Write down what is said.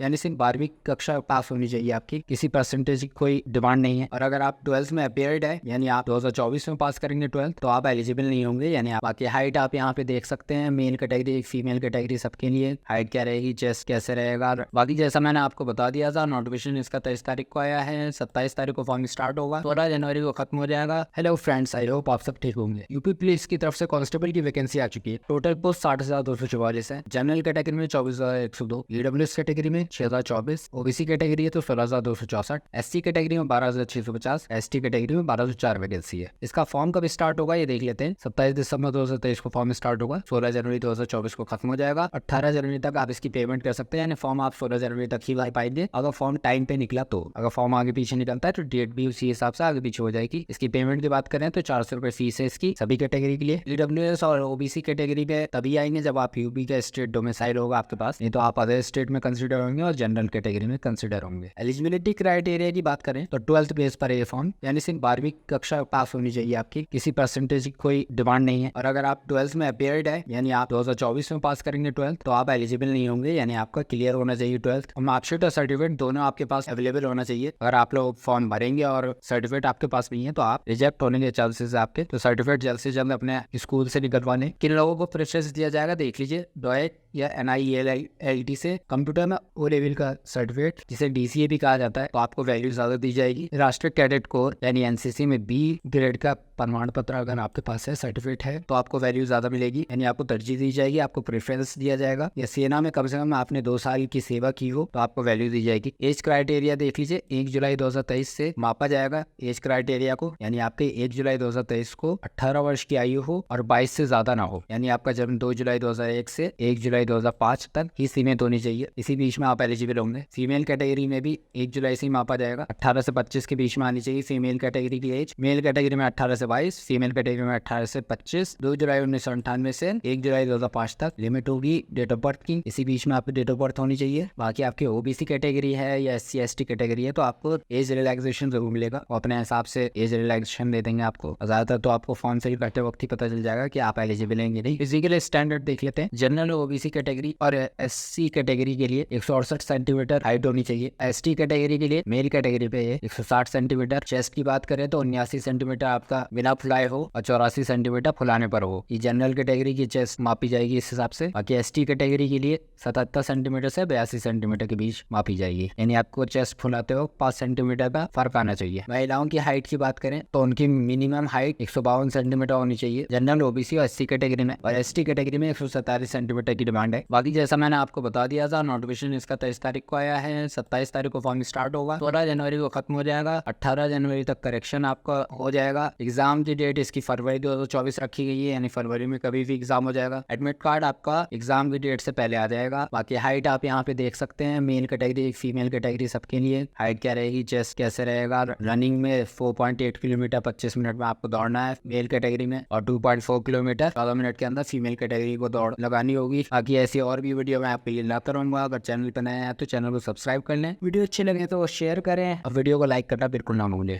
यानी सिर्फ 12वीं कक्षा पास होनी चाहिए आपकी, किसी परसेंटेज की कोई डिमांड नहीं है। और अगर आप 12th में अपेयर्ड है यानी आप 2024 में पास करेंगे 12th, तो आप एलिजिबल नहीं होंगे। यानी आप बाकी हाइट आप यहाँ पे देख सकते हैं, मेल कैटेगरी फीमेल कैटेगरी सबके लिए हाइट क्या रहेगी, चेस्ट कैसे रहेगा। बाकी जैसा मैंने आपको बता दिया था, नोटिफिकेशन इसका 23 तारीख को आया है, 27 तारीख को फॉर्म स्टार्ट होगा, 16 जनवरी को खत्म हो जाएगा। हेलो फ्रेंड्स, आई होप आप सब ठीक होंगे। यूपी पुलिस की तरफ से कांस्टेबल की वैकेंसी आ चुकी है। टोटल पोस्ट 60,244 है। जनरल कैटेगरी में 24,102, ईडब्ल्यूएस कैटेगरी में 6,024, ओबीसी कैटेगरी है तो 16,264, एससी कैटेगरी में 12,650, एसटी कैटेगरी में 12,004 वैकेंसी है। इसका फॉर्म कब स्टार्ट होगा ये देख लेते हैं। 27 दिसंबर 2023 को फॉर्म स्टार्ट होगा, 16 जनवरी 2024 को खत्म हो जाएगा। 18 जनवरी तक आप इसकी पेमेंट कर सकते हैं, यानी फॉर्म आप 16 जनवरी तक ही भर पाएंगे अगर फॉर्म टाइम पे निकला तो। अगर फॉर्म आगे पीछे निकलता है तो डेट भी उसी हिसाब से आगे पीछे हो जाएगी। इसकी पेमेंट की बात करें तो 400 रुपए फीस है इसकी सभी कैटेगरी के लिए। ईडब्ल्यूएस और ओबीसी कैटेगरी पे तभी आएंगे जब आप यूपी का स्टेट डोमिसाइल होगा आपके पास, नहीं तो आप अदर स्टेट में कंसिडर होंगे और जनरल कैटेगरी में कंसिडर होंगे। एलिजिबिलिटी क्राइटेरिया की बात करें तो 12th बेस पर ये फॉर्म, यानी सिर्फ 12वीं कक्षा पास होनी चाहिए आपकी, किसी परसेंटेज की कोई डिमांड नहीं है। और अगर आप 12th में अपेयर्ड है यानी आप 2024 में पास करेंगे 12th, तो आप एलिजिबल नहीं होंगे। यानी आपका क्लियर होना चाहिए 12th और मार्कशीट और सर्टिफिकेट दोनों आपके पास अवेलेबल होना चाहिए। अगर आप लोग फॉर्म भरेंगे और सर्टिफिकेट आपके पास नहीं है तो आप रिजेक्ट होने के चांसेस आपके। तो सर्टिफिकेट जल्द से जल्द अपने स्कूल से निकलवाने। किन लोगों को प्रेफरेंस दिया जाएगा देख लीजिए। डॉयट या NIELIT से कंप्यूटर में ओ लेवल का सर्टिफिकेट, जिसे DCA भी कहा जाता है, तो आपको वैल्यू ज्यादा दी जाएगी। राष्ट्रीय कैडेट कोर यानी NCC में B ग्रेड का प्रमाण पत्र अगर आपके पास है, सर्टिफिकेट है, तो आपको वैल्यू ज्यादा मिलेगी, यानी आपको तरजीह दी जाएगी, आपको प्रेफरेंस दिया जाएगा। या सेना में कम से कम आपने 2 साल की सेवा की हो तो आपको वैल्यू दी जाएगी। एज क्राइटेरिया देख लीजिए, 1 जुलाई 2023 से मापा जाएगा एज क्राइटेरिया को, यानी आपके 1 जुलाई 2023 को 18 वर्ष की आयु हो और 22 से ज्यादा ना हो। यानी आपका जन्म 2 जुलाई 2001 से 1 जुलाई 2005 तक ही सीमित होनी चाहिए, इसी बीच में आप एलिजिबल होंगे। फीमेल कैटेगरी में भी 1 जुलाई से ही मापा जाएगा, 18 से 25 के बीच में आनी चाहिए फीमेल कैटेगरी की एज। मेल कैटेगरी में 18 से 22, फीमेल कैटेगरी में 18 से 25। 2 जुलाई 1998 से 1 जुलाई 2005 तक लिमिट होगी डेट ऑफ बर्थ की, इसी बीच में आपकी डेट ऑफ बर्थ होनी चाहिए। बाकी आपकी ओबीसी कैटेगरी है या SC ST कैटेगरी है तो आपको एज रिलैक्सेशन जरूर मिलेगा, और अपने हिसाब से एज रिलैक्सेशन दे देंगे आपको। ज्यादातर तो आपको फॉर्म फिल करते वक्त ही पता चल जाएगा कि आप एलिजिबल हैं नहीं। फिजिकल स्टैंडर्ड देख लेते हैं। जनरल ओबीसी कैटेगरी और SC कैटेगरी के लिए 168 सेंटीमीटर हाइट होनी चाहिए। ST कैटेगरी के लिए मेल कैटेगरी पे 160 सेंटीमीटर। चेस्ट की बात करें तो 79 सेंटीमीटर आपका बिना फुलाए हो और 84 सेंटीमीटर फुलाने पर हो। ये जनरल कैटेगरी की चेस्ट मापी जाएगी इस हिसाब से। बाकी ST कैटेगरी के लिए 77 सेंटीमीटर से 82 सेंटीमीटर के बीच मापी जाएगी, यानी आपको चेस्ट फुलाते हो 5 सेंटीमीटर का फर्क आना चाहिए। महिलाओं की हाइट की बात करें तो उनकी मिनिमम हाइट 152 सेंटीमीटर होनी चाहिए जनरल ओबीसी और SC कैटेगरी में, और ST कैटेगरी में 147 सेंटीमीटर की डिमांड है। बाकी जैसा मैंने आपको बता दिया था, नोटिफिकेशन इसका 23 तारीख को आया है, 27 तारीख को फॉर्म स्टार्ट होगा, 16 जनवरी को खत्म हो जाएगा, 18 जनवरी तक करेक्शन आपका हो जाएगा। एग्जाम की डेट इसकी फरवरी 2024 रखी गई है, यानी फरवरी में कभी भी एग्जाम हो जाएगा। एडमिट कार्ड आपका एग्जाम की डेट से पहले आ जाएगा। बाकी हाइट आप यहाँ पे देख सकते हैं, मेल कैटेगरी फीमेल कैटेगरी सबके लिए हाइट क्या रहेगी, चेस्ट कैसे रहेगा। रनिंग में 4.8 किलोमीटर 25 मिनट में आपको दौड़ना है मेल कैटेगरी में, और 2.4 किलोमीटर 14 मिनट के अंदर फीमेल कैटेगरी को दौड़ लगानी होगी। बाकी ऐसी और भी वीडियो मैं आपके लिए लाता रहूंगा। अगर चैनल पर नया है तो चैनल को सब्सक्राइब कर लें, वीडियो अच्छे लगे तो शेयर करें और वीडियो को लाइक करना बिल्कुल ना भूलें।